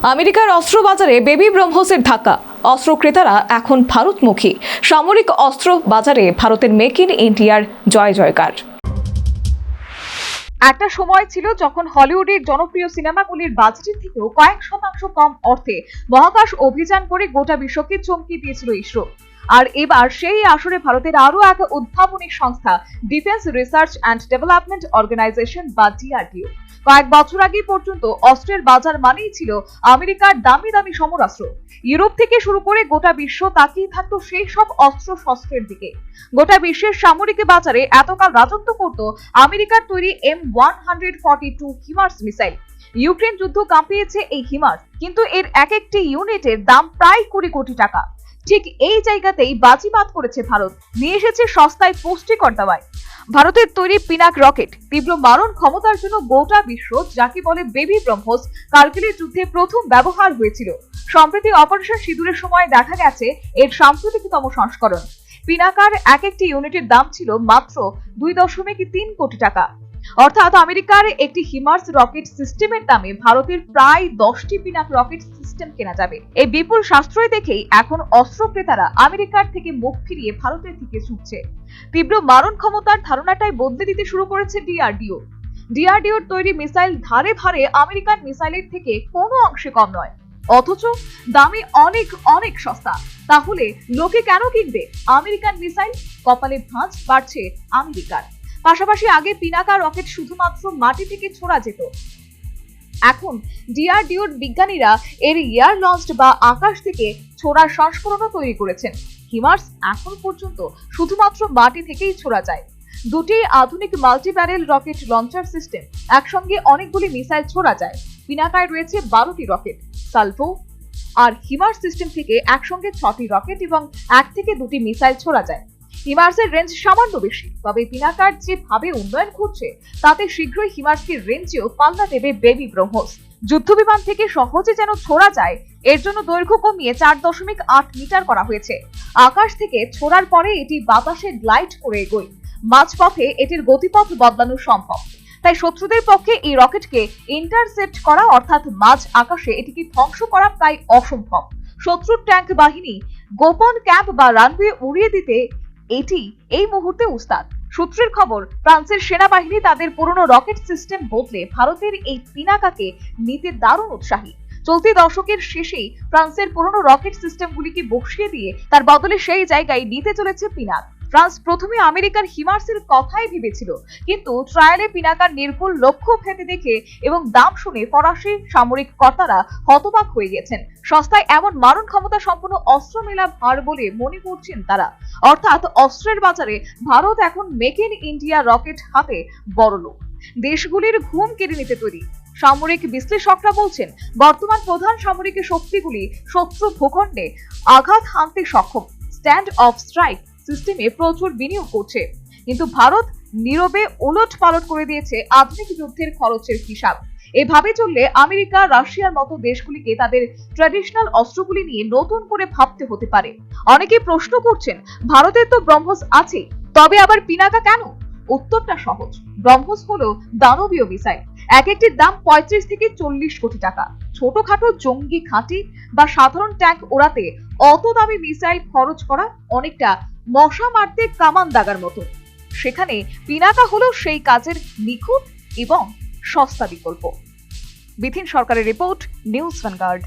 আমেরিকার অস্ত্র বাজারে বেবি ব্রহ্মসের ধাক্কা। অস্ত্র ক্রেতারা এখন ভারতমুখী। সামরিক অস্ত্র বাজারে ভারতের মেক ইন ইন্ডিয়ার জয় জয়কার। একটা সময় ছিল যখন হলিউডের জনপ্রিয় সিনেমাগুলির বাজেটের থেকেও কয়েক শতাংশ কম অর্থে মহাকাশ অভিযান করে গোটা বিশ্বকে চমকে দিয়েছিল ইসরো। আর এবার সেই আসরে ভারতের আরো এক উদ্ভাবনী সংস্থা Defence Research and Development Organisation বা ডিআরডিও। কয়েক বছর আগে পর্যন্ত অস্ত্রের বাজার মানেই ছিল আমেরিকার দামি দামি সমরাস্ত্র। ইউরোপ থেকে শুরু করে গোটা বিশ্ব তাকিয়ে থাকতো সেই সব অস্ত্র শস্ত্রের দিকে। গোটা বিশ্বের সামরিক বাজারে এতকাল রাজত্ব করত আমেরিকার তৈরি M142 হিমার্স মিসাইল। ইউক্রেন যুদ্ধ কাঁপিয়েছে এই হিমার্স, কিন্তু এর এক একটি ইউনিটের দাম প্রায় 20 কোটি টাকা। ঠিক এই জায়গাতেই বাজিমাত করেছে ভারত, নিয়ে এসেছে সস্তায় পুষ্টিকর দাওয়ায়। ভারতের তৈরি পিনাক রকেট তীব্র মারণ ক্ষমতার জন্য গোটা বিশ্ব যাকে বলে বেবি ব্রহ্মস কারগিলের যুদ্ধে প্রথম ব্যবহার হয়েছিল। সম্প্রতি অপারেশন সিঁদুরের সময় দেখা গেছে এর সাম্প্রতিকতম সংস্করণ। পিনাকার এক একটি ইউনিটের দাম ছিল মাত্র 2.3 কোটি টাকা। অর্থাৎ আমেরিকার একটি হিমার্স রকেট সিস্টেমের দামে ভারতের প্রায় 10টি পিনাক রকেট সিস্টেম কেনা যাবে। এই বিপুল সাশ্রয় দেখেই এখন অস্ত্র ক্রেতারা আমেরিকার থেকে মুখ ফিরিয়ে ভারতের দিকে ছুটছে। তীব্র মারণ ক্ষমতার ধারণাটাই বদলে দিতে শুরু করেছে ডিআরডিও। ডিআরডিওর তৈরি মিসাইল ধারে ধারে আমেরিকান মিসাইলের থেকে কোনো অংশে কম নয়, অথচ দামে অনেক অনেক সস্তা। তাহলে লোকে কেন কিনবে আমেরিকান মিসাইল? কপালে ভাঁজ বাড়ছে আমেরিকার। পাশাপাশি আগে পিনাকা রকেট শুধুমাত্র মাটি থেকে ছোড়া যেত, এখন ডিআরডিওর বিজ্ঞানীরা এর এয়ার লঞ্চড বা আকাশ থেকে ছোড়ার সংস্করণও তৈরি করেছেন। হিমার্স এখন পর্যন্ত শুধুমাত্র মাটি থেকেই ছোড়া যায়। দুটি আধুনিক multi barrel rocket launcher system, একসঙ্গে অনেকগুলি মিসাইল ছোড়া যায়। পিনাকায় রয়েছে 12টি রকেট সালভো, আর হিমার্স সিস্টেম থেকে একসঙ্গে 6টি রকেট এবং 1 থেকে 2টি মিসাইল ছোড়া যায়। হিমার্সের রেঞ্জ সামান্য বেশি, তবে পিনাকার যেভাবে উন্নয়ন ঘটছে তাতে শীঘ্রই হিমার্সকে রেঞ্জেও পাল্লা দেবে বেবি ব্রহ্মস। যুদ্ধবিমান থেকে সহজে যেন ছোড়া যায়, এর জন্য দৈর্ঘ্য কমিয়ে 4.8 মিটার করা হয়েছে। আকাশ থেকে ছোড়ার পরে এটি বাতাসে গ্লাইড করে এগোয়। মাঝপথে এটির গতিপথ বদলানো সম্ভব। তাই শত্রুদের পক্ষে এই রকেটকে ইন্টারসেপ্ট করা অর্থাৎ মাঝ আকাশে এটিকে ধ্বংস করা প্রায় অসম্ভব। শত্রুর ট্যাঙ্ক বাহিনী গোপন ক্যাম্প বা রানওয়ে উড়িয়ে দিতে এটি এই মুহূর্তে উস্তাদ। সূত্রের খবর, ফ্রান্সের সেনাবাহিনী তাদের পুরনো রকেট সিস্টেম বদলে ভারতের এই পিনাকাকে নিতে দারুণ উৎসাহী। চলতি দশকের শেষেই ফ্রান্সের পুরনো রকেট সিস্টেমগুলিকে বসিয়ে দিয়ে তার বদলে সেই জায়গায় নিতে চলেছে পিনাক। ফ্রান্স প্রথমে আমেরিকার হিমার্সের কথাই ভেবেছিল, কিন্তু ট্রায়ালে পিনাকার নির্ভুল লক্ষ্য ভেদে দেখে এবং দাম শুনে ফরাসি সামরিক কর্তারা হতবাক হয়ে গেছেন। সস্তায় এমন মারণ ক্ষমতা সম্পন্ন অস্ত্র মেলা ভার বলে মনে করছেন তারা। অর্থাৎ অস্ত্রের বাজারে ভারত এখন মেক ইন ইন্ডিয়া রকেট হাতে বড়লোক। দেশগুলির ঘুম কেড়ে নিতে তৈরি। সামরিক বিশ্লেষকরা বলছেন, বর্তমান প্রধান সামরিক শক্তিগুলি শত্রু ভূখণ্ডে আঘাত হানতে সক্ষম স্ট্যান্ড অফ স্ট্রাইক সিস্টেমে প্রচুর বিনিয়োগ করছে, কিন্তু ভারত নীরবে ওলট পালট করে দিয়েছে আধুনিক যুদ্ধের খরচের হিসাব। এভাবে চললে আমেরিকা, রাশিয়ার মতো দেশগুলিকে তাদের ট্র্যাডিশনাল অস্ত্রগুলি নিয়ে নতুন করে ভাবতে হতে পারে। অনেকে প্রশ্ন করছেন, ভারতের তো ব্রহ্মস আছে, তবে আবার পিনাকা কেন? উত্তরটা সহজ। ব্রহ্মস হলো দানবীয় মিসাইল। এক একটির দাম 35 থেকে 40 কোটি টাকা। ছোটখাটো জঙ্গি ঘাঁটি বা সাধারণ ট্যাঙ্ক ওড়াতে অত দামি মিসাইল খরচ করা অনেকটা মশা মারতে কামান দাগার মতো। সেখানে পিনাকা হলো সেই কাজের নিখুঁত এবং সস্তা বিকল্প। বিথিন সরকারের রিপোর্ট, নিউজ ভ্যানগার্ড।